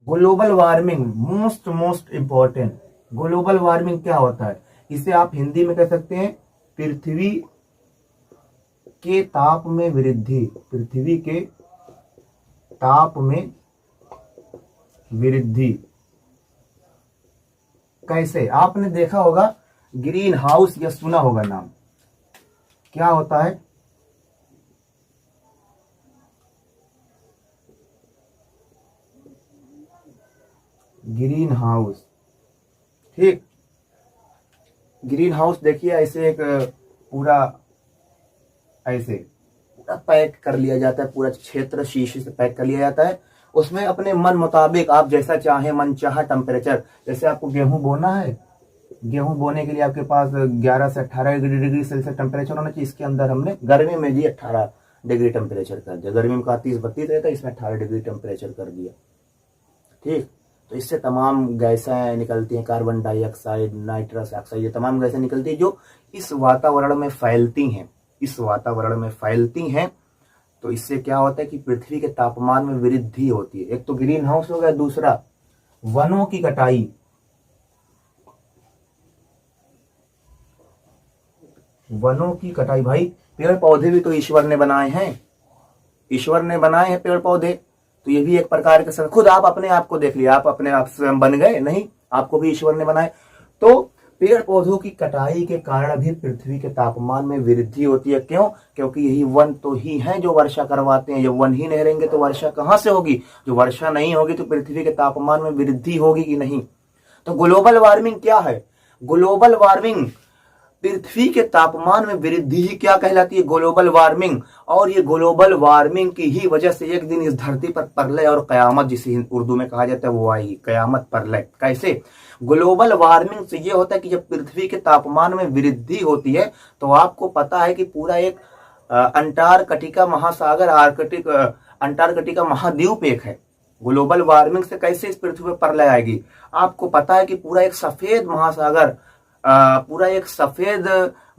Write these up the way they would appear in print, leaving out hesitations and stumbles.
Global warming most important. Global warming क्या होता है, इसे आप हिंदी में कह सकते हैं पृथ्वी के ताप में वृद्धि। पृथ्वी के ताप में वृद्धि कैसे, आपने देखा होगा ग्रीन हाउस, या सुना होगा नाम, क्या होता है? Green house. ठीक, ग्रीन हाउस देखिए ऐसे एक पूरा ऐसे पूरा पैक कर लिया जाता है, पूरा क्षेत्र शीशे से पैक कर लिया जाता है। उसमें अपने मन मुताबिक आप जैसा चाहे मन चाहा टेम्परेचर, जैसे आपको गेहूं बोना है, गेहूं बोने के लिए आपके पास 11 से 18 डिग्री सेल्सियस टेम्परेचर होना चाहिए। इसके अंदर हमने गर्मी में जी 18 डिग्री टेम्परेचर कर दिया। गर्मी में 31-32 रहता है, इसमें 18 डिग्री टेम्परेचर कर दिया। ठीक, तो इससे तमाम गैसें निकलती हैं, कार्बन डाइऑक्साइड, नाइट्रस ऑक्साइड, ये तमाम गैसें निकलती हैं जो इस वातावरण में फैलती हैं, इस वातावरण में फैलती हैं। तो इससे क्या होता है कि पृथ्वी के तापमान में वृद्धि होती है। एक तो ग्रीन हाउस हो गया, दूसरा वनों की कटाई। वनों की कटाई, भाई पेड़ पौधे भी तो ईश्वर ने बनाए हैं, ईश्वर ने बनाए हैं पेड़ पौधे, तो ये भी एक प्रकार के खुद आप अपने आप को देख लिया, आप अपने आप से बन गए नहीं, आपको भी ईश्वर ने बनाए। तो पेड़ पौधों की कटाई के कारण भी पृथ्वी के तापमान में वृद्धि होती है। क्यों? क्योंकि यही वन तो ही हैं जो वर्षा करवाते हैं। जब वन ही नहीं रहेंगे तो वर्षा कहां से होगी? जो वर्षा नहीं होगी तो पृथ्वी के तापमान में वृद्धि होगी कि नहीं? तो ग्लोबल वार्मिंग क्या है? ग्लोबल वार्मिंग पृथ्वी के तापमान में वृद्धि ही क्या कहलाती है? Global warming. और ये ग्लोबल वार्मिंग की ही वजह से एक दिन इस धरती पर प्रलय और कयामत, जिसे उर्दू में कहा जाता है, वो आई, कयामत प्रलय। कैसे? ग्लोबल वार्मिंग से ये होता है कि जब पृथ्वी के तापमान में वृद्धि होती है तो आपको पता है कि पूरा एक अंटार्कटिका महासागर, आर्कटिक अंटार्कटिका महाद्वीप एक है। ग्लोबल वार्मिंग से कैसे इस पृथ्वी पर प्रलय आएगी? आपको पता है कि पूरा एक सफेद महासागर, पूरा एक सफेद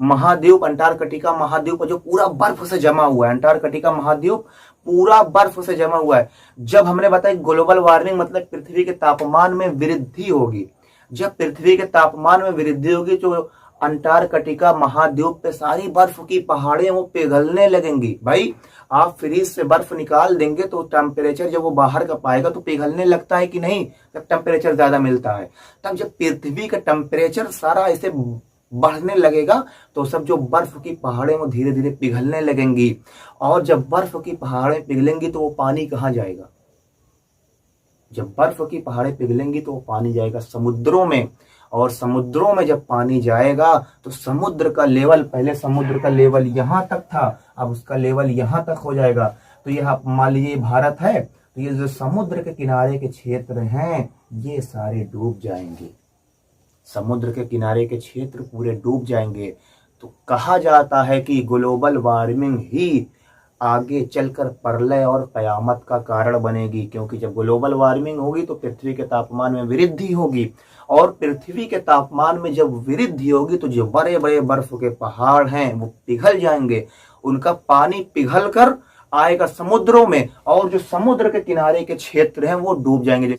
महाद्वीप, अंटार्कटिका महाद्वीप, जो पूरा बर्फ से जमा हुआ है। अंटार्कटिका महाद्वीप पूरा बर्फ से जमा हुआ है। जब हमने बताया ग्लोबल वार्मिंग मतलब पृथ्वी के तापमान में वृद्धि होगी, जब पृथ्वी के तापमान में वृद्धि होगी तो अंटार्कटिका महाद्वीप पे सारी बर्फ की पहाड़ें वो पिघलने लगेंगी। भाई आप फ्रीज से बर्फ निकाल देंगे तो टेम्परेचर जब वो बाहर का पाएगा तो पिघलने लगता है कि नहीं? जब टेम्परेचर ज्यादा मिलता है, तब जब पृथ्वी का टेम्परेचर सारा ऐसे बढ़ने लगेगा तो सब जो बर्फ की पहाड़ें वो धीरे धीरे पिघलने लगेंगी। और जब बर्फ की पहाड़ें पिघलेंगी तो वो पानी कहाँ जाएगा? जब बर्फ की पहाड़ें पिघलेंगी तो वो पानी जाएगा समुद्रों में। और समुद्रों में जब पानी जाएगा तो समुद्र का लेवल, पहले समुद्र का लेवल यहां तक था, अब उसका लेवल यहां तक हो जाएगा। तो यह मान लीजिए भारत है, तो ये जो समुद्र के किनारे के क्षेत्र हैं ये सारे डूब जाएंगे। समुद्र के किनारे के क्षेत्र पूरे डूब जाएंगे। तो कहा जाता है कि ग्लोबल वार्मिंग ही आगे चलकर प्रलय और कयामत का कारण बनेगी। क्योंकि जब ग्लोबल वार्मिंग होगी तो पृथ्वी के तापमान में वृद्धि होगी, और पृथ्वी के तापमान में जब वृद्धि होगी तो जो बड़े बड़े बर्फ के पहाड़ हैं वो पिघल जाएंगे, उनका पानी पिघल कर आएगा समुद्रों में, और जो समुद्र के किनारे के क्षेत्र हैं वो डूब जाएंगे।